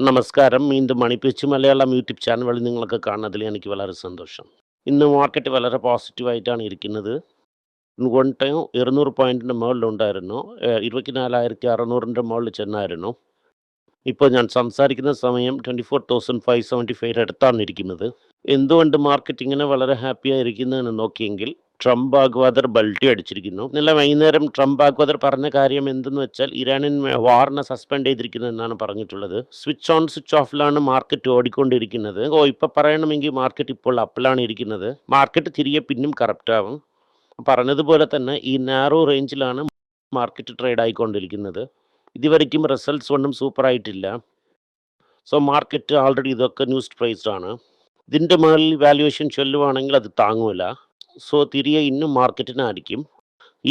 നമസ്കാരം. വീണ്ടും മണിപ്പിച്ച് Malayalam YouTube channel വഴി നിങ്ങളൊക്കെ കാണുന്നതിൽ എനിക്ക് വളരെ സന്തോഷം. ഇന്ന് മാർക്കറ്റ് വളരെ പോസിറ്റീവായിട്ടാണ് ഇരിക്കുന്നത്. One time 200 പോയിന്റിൻ്റെ മുകളിലുണ്ടായിരുന്നു. 24,600ൻ്റെ മുകളിൽ ചെന്നായിരുന്നു. ഇപ്പോൾ ഞാൻ സംസാരിക്കുന്ന സമയം 24,575 അടുത്താണ് ഇരിക്കുന്നത്. എന്തുകൊണ്ട് മാർക്കറ്റ് ഇങ്ങനെ വളരെ ഹാപ്പിയായിരിക്കുന്നതെന്ന് നോക്കിയെങ്കിൽ ട്രംപ് ആഗ്വാദർ ബൾട്ടി അടിച്ചിരിക്കുന്നു. ഇന്നലെ വൈകുന്നേരം ട്രംപ് ആഗ്വാദർ പറഞ്ഞ കാര്യം എന്തെന്ന് വെച്ചാൽ ഇറാനിയൻ വാറിനെ സസ്പെൻഡ് ചെയ്തിരിക്കുന്നു എന്നാണ് പറഞ്ഞിട്ടുള്ളത്. സ്വിച്ച് ഓൺ സ്വിച്ച് ഓഫിലാണ് മാർക്കറ്റ് ഓടിക്കൊണ്ടിരിക്കുന്നത്. ഇപ്പോൾ പറയണമെങ്കിൽ മാർക്കറ്റ് ഇപ്പോൾ അപ്പിലാണ് ഇരിക്കുന്നത്. മാർക്കറ്റ് തിരികെ പിന്നും കറക്റ്റ് ആവും. പറഞ്ഞതുപോലെ തന്നെ ഈ നാരോ റേഞ്ചിലാണ് മാർക്കറ്റ് ട്രേഡ് ആയിക്കൊണ്ടിരിക്കുന്നത്. ഇതുവരെയ്ക്കും റിസൾട്ട്സ് ഒന്നും സൂപ്പറായിട്ടില്ല. സോ മാർക്കറ്റ് ആൾറെഡി ഇതൊക്കെ ന്യൂസ് പ്രൈസ്ഡ് ആണ്. ഇതിൻ്റെ മേളിൽ വാല്യുവേഷൻ ചൊല്ലുവാണെങ്കിൽ അത് താങ്ങൂല. സോ തിരികെ ഇന്നും മാർക്കറ്റിനായിരിക്കും.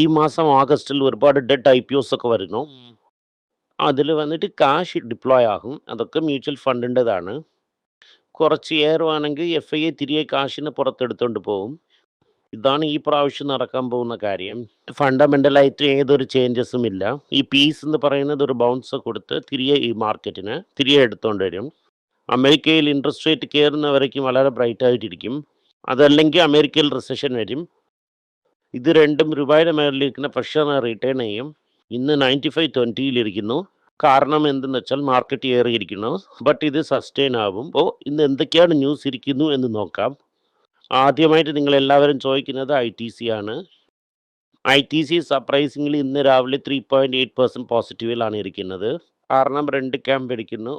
ഈ മാസം ആഗസ്റ്റിൽ ഒരുപാട് ഡെഡ് IPOs ഒക്കെ വരുന്നു. അതിൽ വന്നിട്ട് കാശ് ഡിപ്ലോയ് ആകും. അതൊക്കെ മ്യൂച്വൽ ഫണ്ടിൻ്റെതാണ്. കുറച്ച് ഏറുവാണെങ്കിൽ FIA തിരികെ കാശിന് പുറത്തെടുത്തുകൊണ്ട് പോകും. ഇതാണ് ഈ പ്രാവശ്യം നടക്കാൻ പോകുന്ന കാര്യം. ഫണ്ടമെൻ്റലായിട്ട് ഏതൊരു ചേഞ്ചസും ഇല്ല. ഈ പീസ് എന്ന് പറയുന്നത് ഒരു ബൗൺസ് കൊടുത്ത് തിരികെ ഈ മാർക്കറ്റിന് തിരികെ എടുത്തുകൊണ്ട് വരും. അമേരിക്കയിൽ ഇൻട്രസ്റ്റ് റേറ്റ് കയറുന്നവരേക്കും വളരെ ബ്രൈറ്റ് ആയിട്ടിരിക്കും. അതല്ലെങ്കിൽ അമേരിക്കയിൽ റിസഷൻ വരും. ഇത് രണ്ടും രൂപയുടെ മേളിലിരിക്കുന്ന പ്രഷറിനെ റിട്ടേൺ ചെയ്യും. ഇന്ന് 95.20 കാരണം എന്തെന്ന് വെച്ചാൽ മാർക്കറ്റ് ഏറിയിരിക്കുന്നു. ബട്ട് ഇത് സസ്റ്റെയിൻ ആവും. ഇന്ന് എന്തൊക്കെയാണ് ന്യൂസ് ഇരിക്കുന്നു എന്ന് നോക്കാം. ആദ്യമായിട്ട് നിങ്ങളെല്ലാവരും ചോദിക്കുന്നത് ITC ആണ്. ITC സർപ്രൈസിംഗ്ലി ഇന്ന് രാവിലെ 3.8% പോസിറ്റീവിലാണ് ഇരിക്കുന്നത്. കാരണം 2 ക്യാമ്പ് ഇരിക്കുന്നു.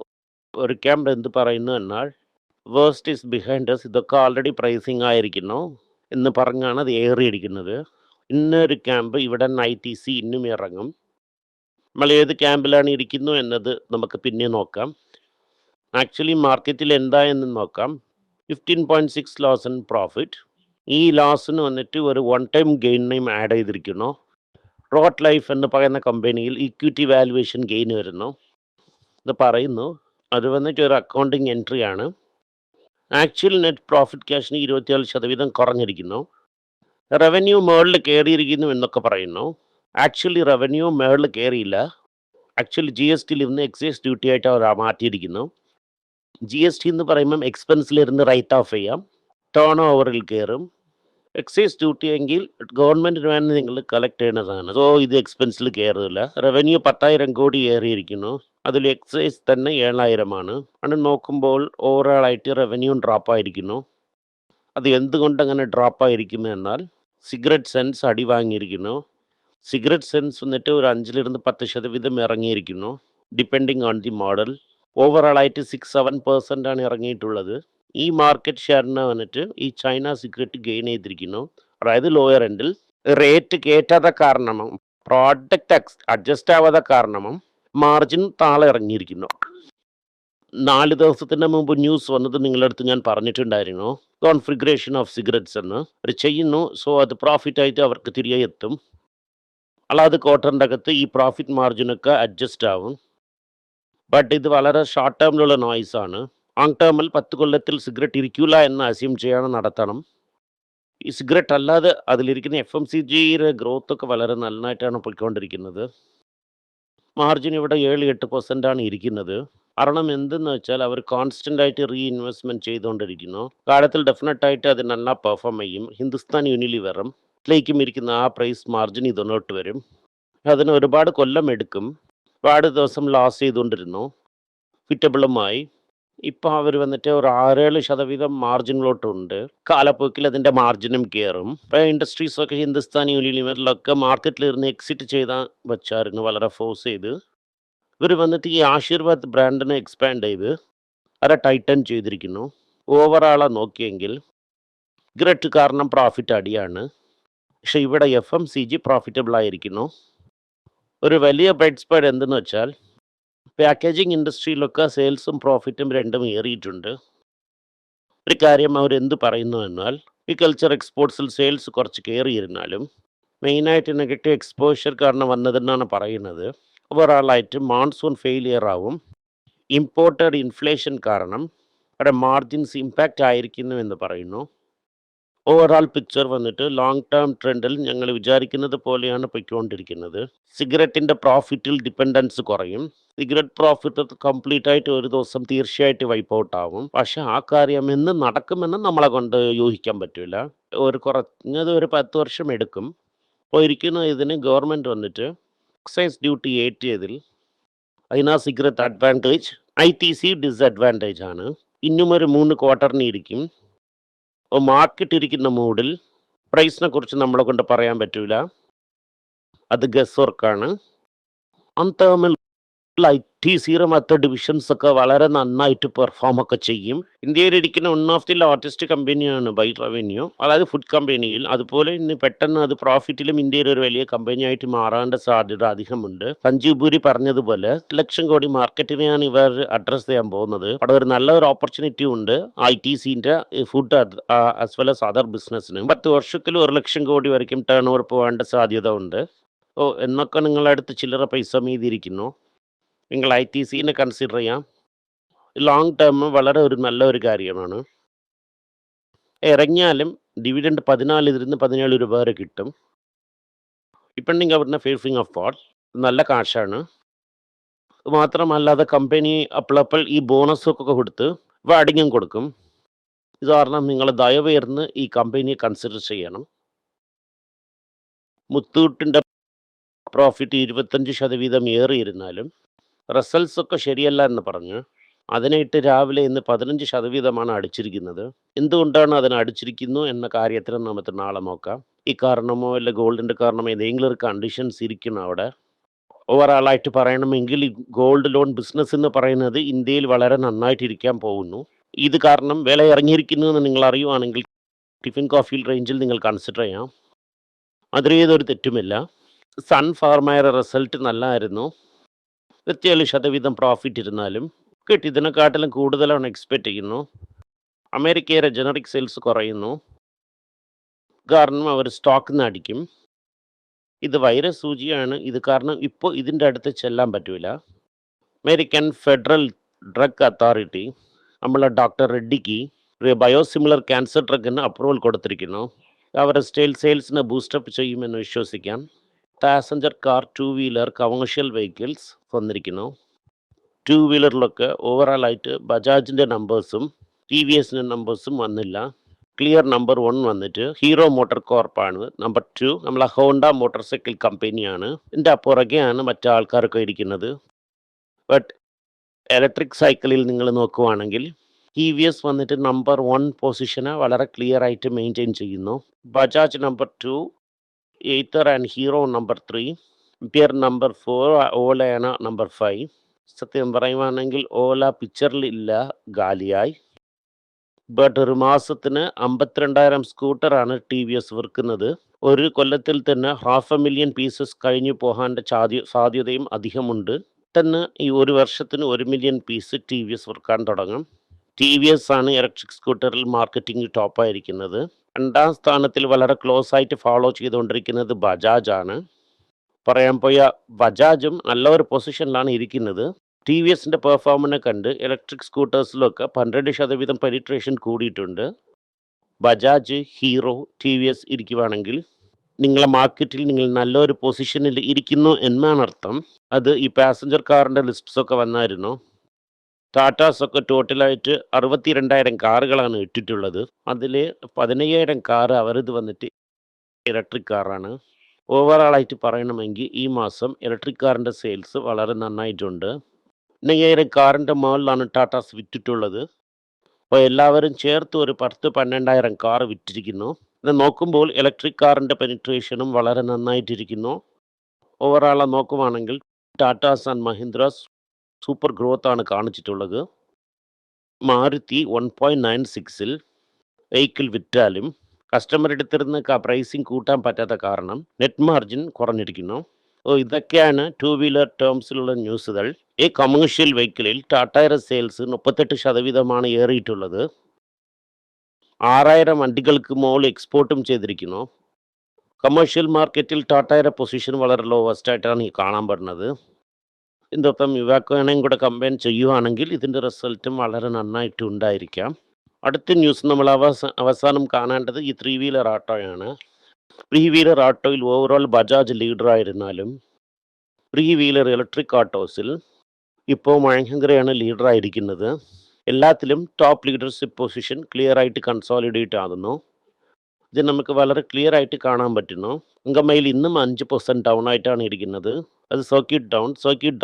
ഒരു ക്യാമ്പ് എന്ത് പറയുന്നു എന്നാൽ വേഴ്സ്റ്റ് ഈസ് ബിഹൈൻഡ് us, ഇതൊക്കെ ഓൾറെഡി പ്രൈസിങ് ആയിരിക്കുന്നു എന്ന് പറഞ്ഞാണ് അത് ഏറിയിരിക്കുന്നത്. ഇന്നൊരു ക്യാമ്പ് ഇവിടെ ITC ഇന്നും ഇറങ്ങും. നമ്മൾ ഏത് ക്യാമ്പിലാണ് ഇരിക്കുന്നു എന്നത് നമുക്ക് പിന്നെ നോക്കാം. ആക്ച്വലി മാർക്കറ്റിൽ എന്തായെന്ന് നോക്കാം. 15.6 ലോസ് ഇൻ പ്രോഫിറ്റ്. ഈ ലോസിന് വന്നിട്ട് ഒരു വൺ ടൈം ഗെയിനും ആഡ് ചെയ്തിരിക്കുന്നു. റോട്ട് ലൈഫ് എന്ന് പറയുന്ന കമ്പനിയിൽ ഇക്വിറ്റി വാല്യുവേഷൻ ഗെയിൻ വരുന്നു. ഇത് പറയുന്നു. അത് വന്നിട്ട് ഒരു അക്കൗണ്ടിങ് എൻട്രി ആണ്. ആക്ച്വൽ നെറ്റ് പ്രോഫിറ്റ് ക്യാഷിന് 27% കുറഞ്ഞിരിക്കുന്നു. റവന്യൂ മേളിൽ കയറിയിരിക്കുന്നു എന്നൊക്കെ പറയുന്നു. ആക്ച്വലി റവന്യൂ മേളിൽ കയറിയില്ല. ആക്ച്വലി GSTയിൽ നിന്ന് എക്സൈസ് ഡ്യൂട്ടി ആയിട്ട് അവർ മാറ്റിയിരിക്കുന്നു. GST എന്ന് പറയുമ്പം എക്സ്പെൻസിലിരുന്ന് റൈറ്റ് ഓഫ് ചെയ്യാം. ടേൺ ഓവറിൽ കയറും. എക്സൈസ് ഡ്യൂട്ടി എങ്കിൽ ഗവൺമെൻറ്റിന് വേണ്ടി നിങ്ങൾ കളക്ട് ചെയ്യുന്നതാണ്. സോ ഇത് എക്സ്പെൻസിൽ കയറില്ല. റവന്യൂ 10,000 കോടി കയറിയിരിക്കുന്നു. അതിൽ എക്സൈസ് തന്നെ 7,000 ആണ്. നോക്കുമ്പോൾ ഓവറോളായിട്ട് റവന്യൂ ഡ്രോപ്പ് ആയിരിക്കുന്നു. അത് എന്തുകൊണ്ട് അങ്ങനെ ഡ്രോപ്പ് ആയിരിക്കുന്നു എന്നാൽ സിഗരറ്റ് സെൻസ് അടി വാങ്ങിയിരിക്കുന്നു. സിഗരറ്റ് സെൻസ് വന്നിട്ട് ഒരു 5-10% ഇറങ്ങിയിരിക്കുന്നു. Depending on the model. ഓവറോളായിട്ട് 6-7% ആണ് ഇറങ്ങിയിട്ടുള്ളത്. ഈ മാർക്കറ്റ് ഷെയറിന് വന്നിട്ട് ഈ ചൈന സിഗരറ്റ് ഗെയിൻ ചെയ്തിരിക്കുന്നു. അതായത് ലോയർ എൻഡിൽ റേറ്റ് കയറ്റാത്ത കാരണവും പ്രോഡക്റ്റ് അഡ്ജസ്റ്റ് ആവാത്ത കാരണവും മാർജിൻ താഴെ ഇറങ്ങിയിരിക്കുന്നു. 4 ദിവസത്തിന് മുമ്പ് ന്യൂസ് വന്നത് നിങ്ങളുടെ അടുത്ത് ഞാൻ പറഞ്ഞിട്ടുണ്ടായിരുന്നു. കോൺഫിഗറേഷൻ ഓഫ് സിഗരറ്റ്സ് എന്ന് അവർ ചെയ്യുന്നു. സോ അത് പ്രോഫിറ്റ് ആയിട്ട് അവർക്ക് തിരികെ എത്തും. അല്ലാതെ ക്വാർട്ടറിൻ്റെ അകത്ത് ഈ പ്രോഫിറ്റ് മാർജിനൊക്കെ അഡ്ജസ്റ്റ് ആവും. ബട്ട് ഇത് വളരെ ഷോർട്ട് ടേമിലുള്ള നോയ്സാണ്. ലോങ് ടേമിൽ 10 കൊല്ലത്തിൽ സിഗരറ്റ് ഇരിക്കില്ല എന്ന് അസ്യൂം ചെയ്യാൻ നടത്തണം. ഈ സിഗരറ്റ് അല്ലാതെ അതിലിരിക്കുന്ന FMCGയുടെ ഗ്രോത്ത് ഒക്കെ വളരെ നന്നായിട്ടാണ് പോയിക്കൊണ്ടിരിക്കുന്നത്. മാർജിൻ ഇവിടെ 7-8% ആണ് ഇരിക്കുന്നത്. കാരണം എന്തെന്ന് വെച്ചാൽ അവർ കോൺസ്റ്റൻ്റ് ആയിട്ട് റീഇൻവെസ്റ്റ്മെൻറ്റ് ചെയ്തുകൊണ്ടിരിക്കുന്നു. കാലത്തിൽ ഡെഫിനറ്റായിട്ട് അത് നല്ല പെർഫോം ചെയ്യും. ഹിന്ദുസ്ഥാൻ യൂണിലിവറും ലേക്കും ഇരിക്കുന്ന ആ പ്രൈസ് മാർജിൻ ഇതൊന്നോട്ട് വരും. അതിന് ഒരുപാട് കൊല്ലം എടുക്കും. ഒരുപാട് ദിവസം ലോസ് ചെയ്തുകൊണ്ടിരുന്നു. ഫിറ്റബിളുമായി ഇപ്പോൾ അവർ വന്നിട്ട് ഒരു 6-7% മാർജിനിലോട്ടുണ്ട്. കാലപ്പോക്കിൽ അതിൻ്റെ മാർജിനും കയറും. ഇപ്പോൾ ഇൻഡസ്ട്രീസൊക്കെ ഹിന്ദുസ്ഥാൻ യൂണിലിവറിലൊക്കെ മാർക്കറ്റിലിരുന്ന് എക്സിറ്റ് ചെയ്താൽ വെച്ചായിരുന്നു വളരെ ഫോഴ്സ് ചെയ്ത്. ഇവർ വന്നിട്ട് ഈ ആശീർവാദ് ബ്രാൻഡിനെ എക്സ്പാൻഡ് ചെയ്ത് അത് ടൈറ്റൻ ചെയ്തിരിക്കുന്നു. ഓവറാളെ നോക്കിയെങ്കിൽ സിഗരറ്റ് കാരണം പ്രോഫിറ്റ് അടിയാണ്. പക്ഷേ ഇവിടെ FMCG പ്രോഫിറ്റബിൾ ആയിരിക്കുന്നു. ഒരു വലിയ ബ്രൈറ്റ് സ്പോട്ട് എന്തെന്ന് വെച്ചാൽ പാക്കേജിങ് ഇൻഡസ്ട്രിയിലൊക്കെ സെയിൽസും പ്രോഫിറ്റും രണ്ടും ഏറിയിട്ടുണ്ട്. ഒരു കാര്യം അവരെന്ത് പറയുന്നു എന്നാൽ അഗ്രികൾച്ചർ എക്സ്പോർട്സിൽ സെയിൽസ് കുറച്ച് കയറിയിരുന്നാലും മെയിനായിട്ട് നെഗറ്റീവ് എക്സ്പോഷർ കാരണം വന്നതെന്നാണ് പറയുന്നത്. ഓവറോളായിട്ട് മോൺസൂൺ ഫെയിലിയർ ആവും. ഇമ്പോർട്ടഡ് ഇൻഫ്ലേഷൻ കാരണം അവിടെ മാർജിൻസ് ഇമ്പാക്റ്റ് ആയിരിക്കുന്നു എന്ന് പറയുന്നു. ഓവറോൾ പിക്ചർ വന്നിട്ട് ലോങ് ടേം ട്രെൻഡിൽ ഞങ്ങൾ വിചാരിക്കുന്നത് പോലെയാണ് പൊയ്ക്കൊണ്ടിരിക്കുന്നത്. സിഗരറ്റിൻ്റെ പ്രോഫിറ്റിൽ ഡിപ്പെൻഡൻസ് കുറയും. സിഗരറ്റ് പ്രോഫിറ്റ് കംപ്ലീറ്റ് ആയിട്ട് ഒരു ദിവസം തീർച്ചയായിട്ടും വൈപ്പ് ഔട്ട് ആവും. പക്ഷെ ആ കാര്യം എന്ന് നടക്കുമെന്ന് നമ്മളെ കൊണ്ട് യൂഹിക്കാൻ പറ്റില്ല. കുറഞ്ഞത് ഒരു 10 വർഷം എടുക്കും. അപ്പോൾ ഇരിക്കുന്ന ഇതിന് ഗവൺമെൻറ് വന്നിട്ട് എക്സൈസ് ഡ്യൂട്ടി ഏറ്റിയതിൽ അതിനാ സിഗരറ്റ് അഡ്വാൻറ്റേജ്, ITC ഡിസഡ്വാൻറ്റേജ് ആണ്. ഇന്നും ഒരു 3 ക്വാർട്ടറിന് ഇരിക്കും. മാർക്കറ്റ് ഇരിക്കുന്ന മൂഡിൽ പ്രൈസിനെ കുറിച്ച് നമ്മളെ കൊണ്ട് പറയാൻ പറ്റൂല. അത് ഗസ് വർക്കാണ്. അന്തമിൽ ITCയുടെ മറ്റ് ഡിവിഷൻസ് ഒക്കെ വളരെ നന്നായിട്ട് പെർഫോം ഒക്കെ ചെയ്യും. ഇന്ത്യയിൽ ഇരിക്കുന്ന വൺ ഓഫ് ദി ലാർജസ്റ്റ് കമ്പനിയാണ് ബൈ റവന്യൂ, അതായത് ഫുഡ് കമ്പനിയിൽ. അതുപോലെ ഇന്ന് പെട്ടെന്ന് അത് പ്രോഫിറ്റിലും ഇന്ത്യയിൽ ഒരു വലിയ കമ്പനിയായിട്ട് മാറാനുള്ള സാധ്യത അധികമുണ്ട്. സഞ്ജീവ് പുരി പറഞ്ഞതുപോലെ ലക്ഷം കോടി മാർക്കറ്റിനെയാണ് ഇവർ അഡ്രസ് ചെയ്യാൻ പോകുന്നത്. അവിടെ ഒരു നല്ലൊരു ഓപ്പർച്യൂണിറ്റി ഉണ്ട് ITCൻ്റെ food as well as other ബിസിനസ്സിന്. 10 വർഷത്തിൽ 1 ലക്ഷം കോടി വരയ്ക്കും ടേൺ ഓവർ പോകേണ്ട സാധ്യത ഉണ്ട്. എന്നൊക്കെ നിങ്ങളുടെ അടുത്ത് ചില്ലറ പൈസ മീതിയിരിക്കുന്നു. നിങ്ങൾ ITCനെ കൺസിഡർ ചെയ്യാം. ലോങ് ടേം വളരെ നല്ലൊരു കാര്യമാണ്. ഇറങ്ങിയാലും ഡിവിഡൻഡ് 14 രൂപ വരെ കിട്ടും. ഡിപ്പെൻഡിങ് അവരുടെ ഫേസിങ് ഓഫ് വാട്ട് നല്ല കാശാണ്. മാത്രമല്ലാതെ കമ്പനി അപ്പോഴപ്പോൾ ഈ ബോണസൊക്കെ കൊടുത്ത് വാടിങ്ങും കൊടുക്കും. ഇത് കാരണം നിങ്ങൾ ദയവേർന്ന് ഈ കമ്പനിയെ കൺസിഡർ ചെയ്യണം. മുത്തൂട്ടിൻ്റെ പ്രോഫിറ്റ് 25% ഏറിയിരുന്നാലും റിസൾട്ട്സ് ഒക്കെ ശരിയല്ല എന്ന് പറഞ്ഞ് അതിനായിട്ട് രാവിലെ ഇന്ന് 15% അടിച്ചിരിക്കുന്നത്. എന്തുകൊണ്ടാണ് അതിനെ അടിച്ചിരിക്കുന്നു എന്ന കാര്യത്തിന് നമുക്ക് നാളെ നോക്കാം. ഈ കാരണമോ അല്ല ഗോൾഡിൻ്റെ കാരണമോ ഏതെങ്കിലും ഒരു കണ്ടീഷൻസ് ഇരിക്കണം അവിടെ. ഓവറാളായിട്ട് പറയണമെങ്കിൽ ഈ ഗോൾഡ് ലോൺ ബിസിനസ് എന്ന് പറയുന്നത് ഇന്ത്യയിൽ വളരെ നന്നായിട്ടിരിക്കാൻ പോകുന്നു. ഇത് കാരണം വില ഇറങ്ങിയിരിക്കുന്നു എന്ന് നിങ്ങൾ അറിയുവാണെങ്കിൽ ടിഫിൻ കോഫി റേഞ്ചിൽ നിങ്ങൾ കൺസിഡർ ചെയ്യാം. അതിലേതൊരു തെറ്റുമില്ല. സൺ ഫാർമയുടെ റിസൾട്ട് നല്ലതായിരുന്നു. 27% പ്രോഫിറ്റ് ഇരുന്നാലും കിട്ടി. ഇതിനെക്കാട്ടിലും കൂടുതലാണ് എക്സ്പെക്റ്റ് ചെയ്യുന്നു. അമേരിക്കയുടെ ജനറിക് സെയിൽസ് കുറയുന്നു. കാരണം അവർ സ്റ്റോക്കിൽ നിന്ന് അടിക്കും. ഇത് വൈറസ് സൂചിയാണ്. ഇത് കാരണം ഇപ്പോൾ ഇതിൻ്റെ അടുത്ത് ചെല്ലാൻ പറ്റൂല. അമേരിക്കൻ ഫെഡറൽ ഡ്രഗ് അതോറിറ്റി നമ്മളെ ഡോക്ടർ റെഡ്ഡിക്ക് ഒരു ബയോസിമിലർ ക്യാൻസർ ഡ്രഗിന് അപ്രൂവൽ കൊടുത്തിരിക്കുന്നു. അവരുടെ സെയിൽസിനെ ബൂസ്റ്റപ്പ് ചെയ്യുമെന്ന് വിശ്വസിക്കാം. Passenger car, 2 wheeler, commercial vehicles വന്നിരിക്കുന്നു. 2 വീലറിലൊക്കെ ഓവറോളായിട്ട് ബജാജിൻ്റെ നമ്പേഴ്സും TVSൻ്റെ നമ്പേഴ്സും വന്നില്ല. ക്ലിയർ നമ്പർ 1 വന്നിട്ട് ഹീറോ മോട്ടോർ കോർപ്പാണ്. നമ്പർ 2 നമ്മളെ ഹോണ്ട മോട്ടോർ സൈക്കിൾ കമ്പനിയാണ്. ഇതിൻ്റെ പുറകെയാണ് മറ്റു ആൾക്കാരൊക്കെ ഇരിക്കുന്നത്. ബട്ട് ഇലക്ട്രിക് സൈക്കിളിൽ നിങ്ങൾ നോക്കുവാണെങ്കിൽ TVS വന്നിട്ട് നമ്പർ 1 പൊസിഷനെ വളരെ ക്ലിയർ ആയിട്ട് മെയിൻറ്റെയിൻ ചെയ്യുന്നു. Bajaj number 2, Ather and Hero number 3, പിയർ നമ്പർ 4, ഓലയാണ് നമ്പർ 5. സത്യം പറയുവാണെങ്കിൽ ഓല പിക്ചറിൽ ഇല്ല, ഗാലിയായി. ബട്ട് ഒരു മാസത്തിന് 52,000 സ്കൂട്ടറാണ് TVS വിൽക്കുന്നത്. ഒരു കൊല്ലത്തിൽ തന്നെ 500,000 പീസസ് കഴിഞ്ഞു പോകാൻ്റെ സാധ്യതയും അധികമുണ്ട്. തന്നെ ഈ ഒരു വർഷത്തിന് 1 മില്യൺ പീസ് TVS വിൽക്കാൻ തുടങ്ങും. TVS ആണ് ഇലക്ട്രിക് സ്കൂട്ടറിൽ മാർക്കറ്റിംഗ് ടോപ്പായിരിക്കുന്നത്. 2ാം സ്ഥാനത്തിൽ വളരെ ക്ലോസ് ആയിട്ട് ഫോളോ ചെയ്തുകൊണ്ടിരിക്കുന്നത് ബജാജ് ആണ്. പറയാൻ പോയ ബജാജും നല്ലൊരു പൊസിഷനിലാണ് ഇരിക്കുന്നത്. TVSൻ്റെ പെർഫോമൻസിനെ കണ്ട് ഇലക്ട്രിക് സ്കൂട്ടേഴ്സിലൊക്കെ 12% പെനിട്രേഷൻ കൂടിയിട്ടുണ്ട്. ബജാജ്, ഹീറോ, TVS ഇരിക്കുവാണെങ്കിൽ നിങ്ങളെ മാർക്കറ്റിൽ നിങ്ങൾ നല്ലൊരു പൊസിഷനിൽ ഇരിക്കുന്നു എന്നാണ് അർത്ഥം. അത് ഈ പാസഞ്ചർ കാറിൻ്റെ ലിസ്റ്റ്സൊക്കെ വന്നായിരുന്നു. ടാറ്റാസൊക്കെ ടോട്ടലായിട്ട് 62,000 കാറുകളാണ് ഇട്ടിട്ടുള്ളത്. അതിൽ 15,000 കാറ് അവരിത് വന്നിട്ട് ഇലക്ട്രിക് കാറാണ്. ഓവറോളായിട്ട് പറയണമെങ്കിൽ ഈ മാസം ഇലക്ട്രിക് കാറിൻ്റെ സെയിൽസ് വളരെ നന്നായിട്ടുണ്ട്. 15,000 കാറിൻ്റെ മുകളിലാണ് ടാറ്റാസ് വിറ്റിട്ടുള്ളത്. അപ്പോൾ എല്ലാവരും ചേർത്ത് ഒരു 10-12,000 കാർ വിറ്റിരിക്കുന്നു. ഇത് നോക്കുമ്പോൾ ഇലക്ട്രിക് കാറിൻ്റെ പെനിട്രേഷനും വളരെ നന്നായിട്ടിരിക്കുന്നു. ഓവറോൾ നോക്കുവാണെങ്കിൽ ടാറ്റാസ് ആൻഡ് മഹീന്ദ്രാസ് സൂപ്പർ ഗ്രോത്ത് ആണ് കാണിച്ചിട്ടുള്ളത്. മാരുതി 1.96-ൽ വെഹിക്കിൾ വിറ്റാലും കസ്റ്റമർ എടുത്തിരുന്ന് പ്രൈസിങ് കൂട്ടാൻ പറ്റാത്ത കാരണം നെറ്റ് മാർജിൻ കുറഞ്ഞിരിക്കുന്നു. ഇതൊക്കെയാണ് 2 വീലർ ടേംസിലുള്ള ന്യൂസുകൾ. ഈ കമേഴ്ഷ്യൽ വെഹിക്കിളിൽ ടാറ്റയുടെ സെയിൽസ് 38% ഏറിയിട്ടുള്ളത്. 6,000 വണ്ടികൾക്ക് മുകളിൽ എക്സ്പോർട്ടും ചെയ്തിരിക്കുന്നു. കമേഴ്ഷ്യൽ മാർക്കറ്റിൽ ടാറ്റയുടെ പൊസിഷൻ വളരെ ലോവസ്റ്റ് ആയിട്ടാണ് ഈ കാണാൻ പറ്റുന്നത്. ഇതിനൊപ്പം ഇവാക്കോണയും കൂടെ കമ്പയർ ചെയ്യുവാണെങ്കിൽ ഇതിൻ്റെ റിസൾട്ടും വളരെ നന്നായിട്ട് ഉണ്ടായിരിക്കാം. അടുത്ത ന്യൂസ് നമ്മൾ അവസാനം കാണേണ്ടത് ഈ ത്രീ വീലർ ഓട്ടോയാണ്. ത്രീ വീലർ ഓട്ടോയിൽ ഓവറോൾ ബജാജ് ലീഡറായിരുന്നാലും ത്രീ വീലർ ഇലക്ട്രിക് ഓട്ടോസിൽ ഇപ്പോൾ മഹീന്ദ്രയാണ് ലീഡറായിരിക്കുന്നത്. എല്ലാത്തിലും ടോപ്പ് ലീഡർഷിപ്പ് പൊസിഷൻ ക്ലിയർ ആയിട്ട് കൺസോളിഡേറ്റ് ആകുന്നു. ഇത് നമുക്ക് വളരെ ക്ലിയർ ആയിട്ട് കാണാൻ പറ്റുന്നു. അങ്കമയിൽ ഇന്നും 5% ഡൗൺ ആയിട്ടാണ് ഇരിക്കുന്നത്. അത് സർക്യൂട്ട്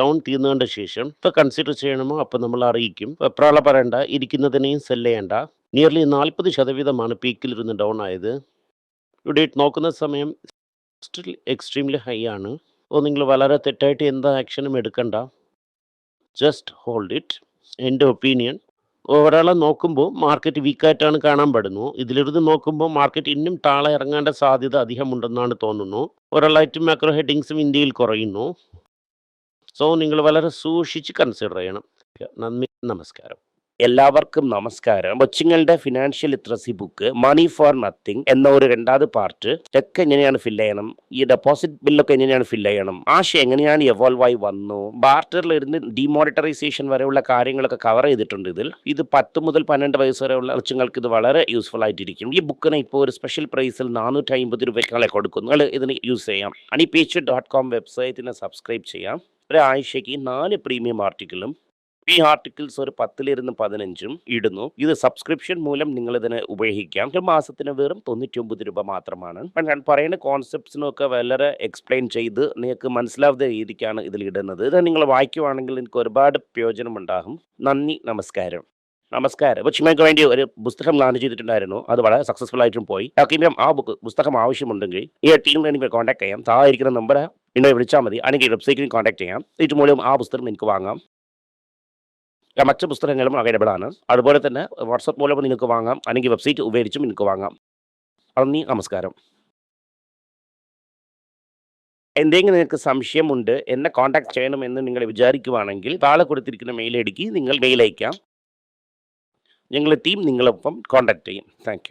ഡൗൺ തീർന്നതിൻ്റെ ശേഷം ഇപ്പോൾ കൺസിഡർ ചെയ്യണമോ അപ്പോൾ നമ്മൾ അറിയിക്കും. വെപ്രാള പറയണ്ട, ഇരിക്കുന്നതിനെയും സെല് ചെയ്യേണ്ട. നിയർലി 40% പീക്കിലിരുന്ന് ഡൗൺ ആയത്. ഇവിടെ നോക്കുന്ന സമയം സ്റ്റിൽ എക്സ്ട്രീംലി ഹൈ ആണ്. അപ്പോൾ നിങ്ങൾ വളരെ തെറ്റായിട്ട് എന്താ ആക്ഷനും എടുക്കണ്ട. Just hold it. എൻ്റെ ഒപ്പീനിയൻ. ഒരാളെ നോക്കുമ്പോൾ മാർക്കറ്റ് വീക്കായിട്ടാണ് കാണാൻ പെടുന്നു. ഇതിലിരുന്ന് നോക്കുമ്പോൾ മാർക്കറ്റ് ഇന്നും താഴെ ഇറങ്ങേണ്ട സാധ്യത അധികമുണ്ടെന്നാണ് തോന്നുന്നു. ഒരാളായിട്ട് മാക്രോ ഹെഡിങ്സും ഇന്ത്യയിൽ കുറയുന്നു. സോ നിങ്ങൾ വളരെ സൂക്ഷിച്ച് കൺസിഡർ ചെയ്യണം. നന്ദി, നമസ്കാരം. എല്ലാവർക്കും നമസ്കാരം. കൊച്ചുങ്ങളുടെ financial literacy book money for nothing എന്ന ഒരു രണ്ടാമത് പാർട്ട് ചെക്ക് എങ്ങനെയാണ് ഫില്ല് ചെയ്യണം, ഈ ഡെപ്പോസിറ്റ് ബില്ലൊക്കെ എങ്ങനെയാണ് ഫില്ല് ചെയ്യണം, ആശയം എങ്ങനെയാണ് എവോൾവ് ആയി വന്നു, ബാർട്ടറിലിരുന്ന് ഡിമോണിറ്ററൈസേഷൻ വരെയുള്ള കാര്യങ്ങളൊക്കെ കവർ ചെയ്തിട്ടുണ്ട്. ഇത് 10 മുതൽ 12 വയസ്സ് വരെയുള്ള കൊച്ചുങ്ങൾക്ക് ഇത് വളരെ യൂസ്ഫുൾ ആയിട്ടിരിക്കും. ഈ ബുക്കിന് ഇപ്പോൾ ഒരു സ്പെഷ്യൽ പ്രൈസിൽ 450 രൂപയ്ക്കാളെ കൊടുക്കുന്നു. നിങ്ങൾ ഇതിന് യൂസ് ചെയ്യാം. honeypage.com വെബ്സൈറ്റിനെ സബ്സ്ക്രൈബ് ചെയ്യാം. ഒരാഴ്ചയ്ക്ക് 4 പ്രീമിയം ആർട്ടിക്കിളും ഈ ആർട്ടിക്കിൾസ് ഒരു 10-15 ഇടുന്നു. ഇത് സബ്സ്ക്രിപ്ഷൻ മൂലം നിങ്ങൾ ഇതിനെ ഉപയോഗിക്കാം. ഒരു മാസത്തിന് വെറും 99 രൂപ മാത്രമാണ്. ഞാൻ പറയുന്ന കോൺസെപ്റ്റ്സിനൊക്കെ വളരെ എക്സ്പ്ലെയിൻ ചെയ്ത് നിങ്ങൾക്ക് മനസ്സിലാവുന്ന രീതിക്കാണ് ഇതിൽ ഇടുന്നത്. ഇത് നിങ്ങൾ വായിക്കുവാണെങ്കിൽ എനിക്ക് ഒരുപാട് പ്രയോജനം ഉണ്ടാകും. നന്ദി, നമസ്കാരം. അപ്പോൾ ചിമ്മയ്ക്ക് വേണ്ടി ഒരു പുസ്തകം ലോഞ്ച് ചെയ്തിട്ടുണ്ടായിരുന്നു. അത് വളരെ സക്സസ്ഫുൾ ആയിട്ടും പോയി. ആർക്കെങ്കിലും ആ പുസ്തകം ആവശ്യമുണ്ടെങ്കിൽ ഈ ടീമിൽ എനിക്ക് കോൺടാക്ട് ചെയ്യാം. താഴെ ഇരിക്കുന്ന നമ്പർ എന്നെ വിളിച്ചാൽ മതി. അല്ലെങ്കിൽ വെബ്സൈറ്റിൽ കോൺടാക്ട് ചെയ്യാം. ഇത് മൂലം ആ പുസ്തകം എനിക്ക് വാങ്ങാം. മറ്റ് പുസ്തകങ്ങളും അവൈലബിൾ ആണ്. അതുപോലെ തന്നെ വാട്സപ്പ് മൂലം നിങ്ങൾക്ക് വാങ്ങാം, അല്ലെങ്കിൽ വെബ്സൈറ്റ് ഉപയോഗിച്ചും നിങ്ങൾക്ക് വാങ്ങാം. നന്ദി, നമസ്കാരം. എന്തെങ്കിലും നിങ്ങൾക്ക് സംശയമുണ്ട്, എന്നെ കോൺടാക്ട് ചെയ്യണമെന്ന് നിങ്ങൾ വിചാരിക്കുവാണെങ്കിൽ താഴെ കൊടുത്തിരിക്കുന്ന മെയിൽ ഐ ഡിക്ക് നിങ്ങൾ മെയിൽ അയക്കാം. ഞങ്ങളുടെ ടീം നിങ്ങളൊപ്പം കോൺടാക്ട് ചെയ്യും. Thank you.